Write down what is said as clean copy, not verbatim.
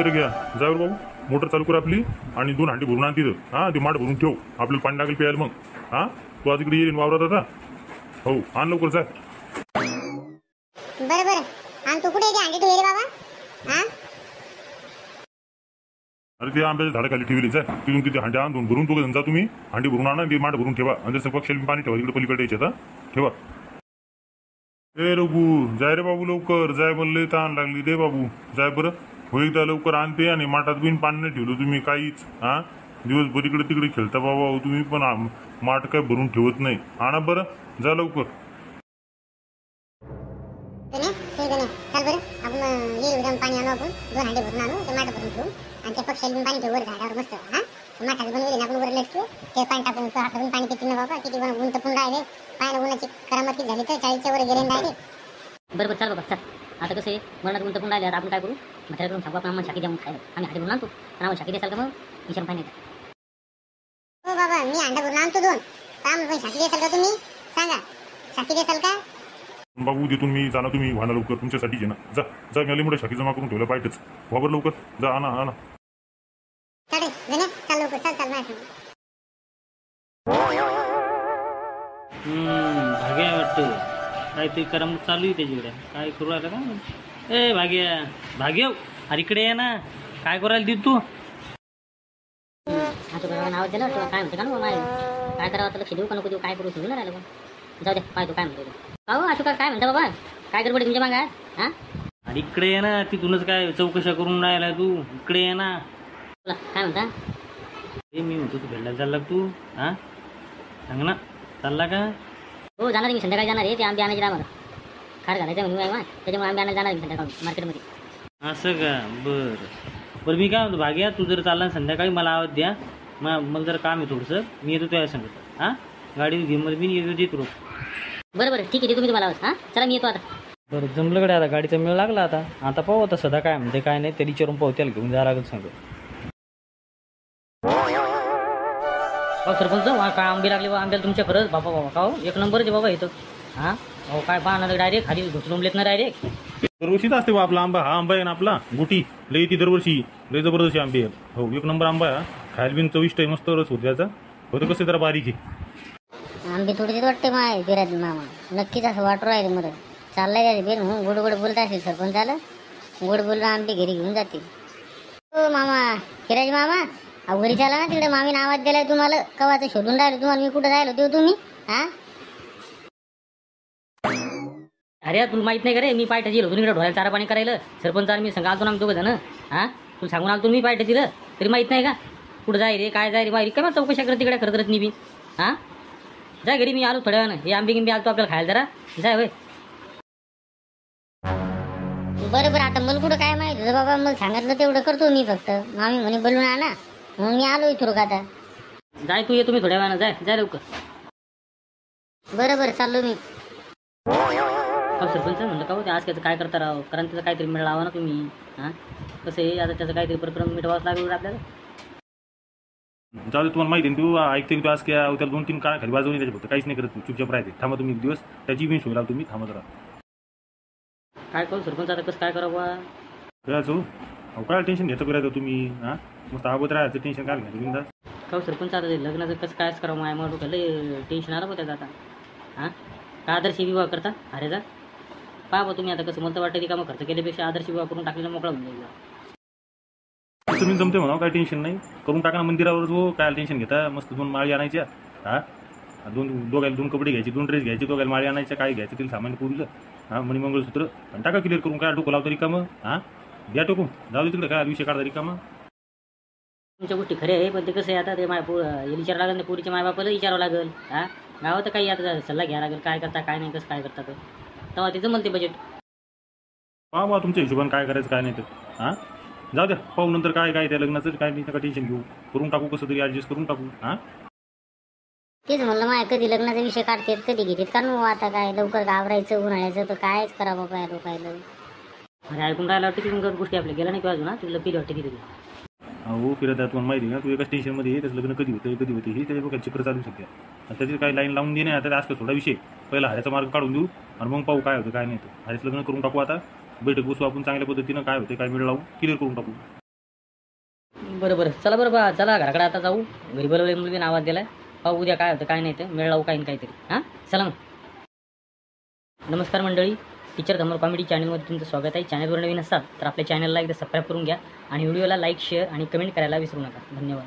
रे घ्या जावर बाबू, मोटर चालू कर आपली आणि 2 हांडी भरून आण तिथं. हा ते माठ भरून ठेव, आपल्याला पाणी लागेल प्यायला. मग हा तू आज इकडे येईल वावरात आता. हो आण लवकर जा. बरं बरं आणि तू कुठे येते अंडी ठेवले बाबा? हा अरे ते आंब्याच्या झाडाखाली ठेवली जाय, तिथून किती हांड्या आणून भरून तू जा. तुम्ही हांडी भरून आणा, ते माठ भरून ठेवा आणि जसं पक्षाला पाणी ठेवा इकडे पलीकडे यायचे आता ठेवा. ए रघू जाय रे बाबू, लवकर जाय, म्हणले ताण लागली रे बाबू. जाय बरं, होईल तर लवकर आणते. आणि माठात बिन पाणी नाही ठेवलं तुम्ही काहीच. हा दिवसभर इकडे तिकडे खेळता बाबा तुम्ही, पण माठ काय भरून ठेवत नाही. आणा बरं, जा लवकर. चल बरं आपण येईल उद्या पाणी आणू, आपण 2 हांडे भरून आणू, ते माठ भरून ठेवू आणि ते पक्षाला पाणी ठेवू वर झाडावर मस्त. हा माठात बनवले आपण वर लेट ते पाणी टाकून तो हातातून पाणी पितील ना बाबा. किती ऊन तपून राहिले, पाण्याला उन्हाची करामती झाली तर 40च्या वर गेले डायरेक्ट. बरोबर चाल बाबा चल. आता कसं आहे मरणात गुंत पण राहिले, आता आपण काय करू म्हाताऱ्या करून सांगू आपण आम्हाला शाकी द्या, खायला आम्ही हाती भरून आणतो आणि आम्हाला शाकी द्याल का मग विचार पाणी येतात. हो बाबा मी अंडा भरून आणतो 2. काम पण शाकी देसाल का तुम्ही? सांगा शाकी देसाल का? बाबू तिथून मी जाणार, तुम्ही व्हाना लवकर, तुमच्यासाठी ना. जा जा, गेले मोठे शाकी जमा करून ठेवलं पाहिजेच. वावर लवकर जा, आणा आणा. चल गणे चल लवकर, चल चल माझ्या भाग्या वाटतं काहीतरी करमणूक चालू आहे त्याच्याकडे. काय करू राहिला का? ए भाग्या भाग्य अरे इकडे ये ना, काय करू राहिली दीद तू? नाव दिलं किंवा काय म्हणते का ना माय काय करावं आता लक्ष देऊ का नको देऊ, काय करू सुरू राहिलं का? जाऊ दे पाहतो काय म्हणतो. अहो असू का काय म्हणता बाबा, काय गडबड तुमच्या मागा? हा अरे इकडे ये ना, तिथूनच काय चौकशा करून राहिला तू? इकडे ये ना. बोला काय म्हणता? हे मी म्हणतो तू भेटायला चालला का तू? हा सांग ना, चालला का? हो जाणार मी संध्याकाळी जाणार आहे, ते आंबे आणायचे आम्हाला खार घालायचं म्हणून आहे, त्याच्यामुळे आंबे आणायला जाणार मी संध्याकाळी मार्केटमध्ये. असं का? बरं बरं मी काय म्हणतो भाग्या, तू जर चालला संध्याकाळी मला आवाज द्या. मग जर काम आहे थोडंसं, मी येतो तुझ्या सांगतो. हां गाडी घेऊन मध्ये मी येतो देतो. बरं बरं ठीक आहे, तुम्ही तुम्हाला आवाज. हां चला मी येतो आता. बरं जमलं कडे, आता गाडीचा मेळ लागला. आता पाहू आता सध्या काय म्हणते काय नाही, त्याला विचारून पाहू, त्याला घेऊन जा लागत सांगतो. हो सरपंच काय आंबे लागले बा, आंब्याला तुमच्या खरंच बाबा बाबा का हो, 1 नंबरचे बाबा येतं. हां हो काय पाहणार डायरेक्ट खाली घुसलुंबलेत ना डायरेक्ट. दरवर्षीच असते बा आपला आंबा. हा आंबा आहे ना आपला गुटी, लई ती दरवर्षी लई जबरदस्त आंबे आहेत. हो 1 नंबर आंबा आहे. खायला बिन चविष्ट आहे, मस्त रस होत त्याचा. होतं कसं जरा बारीक आहे. आंबे थोडे वाटते माय बिरात मामा, नक्कीच असं वाटू राहिले मग चाललाय त्याचे बेन म्हणून गोड गोड बोलत असेल सरपंच. आलं गोड बोललं आंबे घरी घेऊन जातील. हो मामा हिराज मामा, अहो घरी चाला ना, तिकडे मामीने आवाज दिलाय तुम्हाला, कवाचं शोधून राहिलो तुम्हाला मी, कुठं राहिलो देऊ तुम्ही? हा अरे तुला माहित नाही का रे, मी पायट्याची गेलो तिकडे ढोळ्याला चारा पाणी करायला. सरपंच मी सांगा आलतो ना आम्ही 2 जण. हां तुला सांगून आलतो मी पायट्याची दिलं तरी माहित नाही का कुठं जाय रे काय जाय रे बाहेर काय चौकशा करत तिकडे करत नाही मी. हां जा घरी, मी आलो थोड्या वेळानं, हे आंबे गिंबे आलतो आपल्याला खायला जरा. जाय होय. बरं बरं आता मला कुठं काय माहित होतं बाबा, मला सांगितलं तेवढं करतो मी फक्त. मामी म्हणे बोलून आणा, मग मी आलो इथं आता. जाय तू, ये तुम्ही थोड्या वेळानं, जाय जाय लवकर. बरं बरं चाललो मी. सरपंच म्हणलं का होते आज त्याचं काय करता राव, कारण त्याचं काहीतरी मिळावं ना तुम्ही. हां कसं आहे आता त्याचं काहीतरी प्रकरण मिटवावंच लागलं आपल्याला. जाऊ दे, तुम्हाला माहिती आहे तू ऐकते तू आज काय त्याला 2-3 काळ खाली बाजवली त्याच्या, फक्त काहीच नाही करत, चुपचाप राहते. थांबा तुम्ही 1 दिवस, त्याची बिन सोय तुम्ही थांबत राहा. काय करू सरपंच आता कसं काय करावं? करायचो अहो काय टेन्शन घेता करायचं तुम्ही. हां मस्त आबत राहायचं, टेन्शन काय घ्यायचं बिंदास. का सरपंच आता ते लग्नाचं कसं कायच करावं, माय मग डोक्याला टेन्शन आलं त्याचं आता. हां का आदर्श विवाह करता? अरे जा पहा बा तुम्ही आता कसं म्हणतं वाटतं की का मग खर्च केल्यापेक्षा आदर्श विवाह करून टाकलेला मोकळा होऊन जाईल. तुम्ही जमते म्हणा, काय टेन्शन नाही, करून टाका मंदिरावरच. हो काय टेन्शन घेता, मस्त 2 माळी आणायच्या. हां दोघायला 2 कपडे घ्यायचे, 2 ड्रेस घ्यायचे, दोघायला माळी आणायच्या, काय घ्यायचं तिला सामान्य पुरीलं. हां मणी मंगळसूत्र आणि टाका क्लिअर करून, काय डोकं लावतं रिकामं. हां द्या टोकून, जाऊ दे तिकडे, काय विषय काढता रिकामं. तुमच्या गोष्टी खरे आहे, पण ते कसं आहे आता ते विचारावं लागेल, पुरीच्या मायबापाला विचारावं लागेल. हां गावात काही आता सल्ला घ्यावा लागेल, काय करता काय नाही, कसं काय करता तेव्हा तिचं म्हणते बजेट. पहा बा तुमच्या हिशोबाने काय करायचं काय नाही तर. हां जाऊ द्या पाहू नंतर, काय काय त्या लग्नाचं काय नाही, नका टेन्शन घेऊ, करून टाकू कसं तरी ॲडजस्ट करून टाकू. हां तेच म्हणलं माय कधी लग्नाचा विषय काढतात कधी घेतात, कारण आता काय लवकर घाबरायचं उन्हाळ्याचं तर कायच करावं बाबा लोकायला. अरे ऐकून राहिला वाटतं की गोष्टी आपल्या गेल्या नाही अजून ना, तुला पिली वाटते तिथे. हो फिरत आहे तुम्हाला माहिती आहे का, तू एकाच टेन्शनमध्ये आहे, त्याचं लग्न कधी होते हे त्याच्या डोक्यात चक्र चालू शकते. त्याची काही लाईन लावून देणे आता, आज थोडा विषय पहिला हऱ्याचा मार्ग काढून देऊ आणि मग पाहू काय होतं काय नाही. तर हऱ्याचं लग्न करून टाकू, आता बैठक बसू आपण चांगल्या पद्धतीनं, काय होते काय मिळ लावून क्लिअर करून टाकू. बरं बरं चला बरं बा चला घराकडे आता जाऊ. घरी बोलवले मुलगी आवाज दिलाय. पाहू उद्या काय होतं काय नाही तर मेळ लावू काही ना काहीतरी. हां चला मग. नमस्कार मंडळी, टीचर धमर कॉमेडी चॅनलमध्ये तुमचं स्वागत आहे. चॅनलवर नवीन असाल तर आपल्या चॅनलला एकदा सबस्क्राईब करून घ्या आणि व्हिडिओला लाईक शेअर आणि कमेंट करायला विसरू नका. धन्यवाद.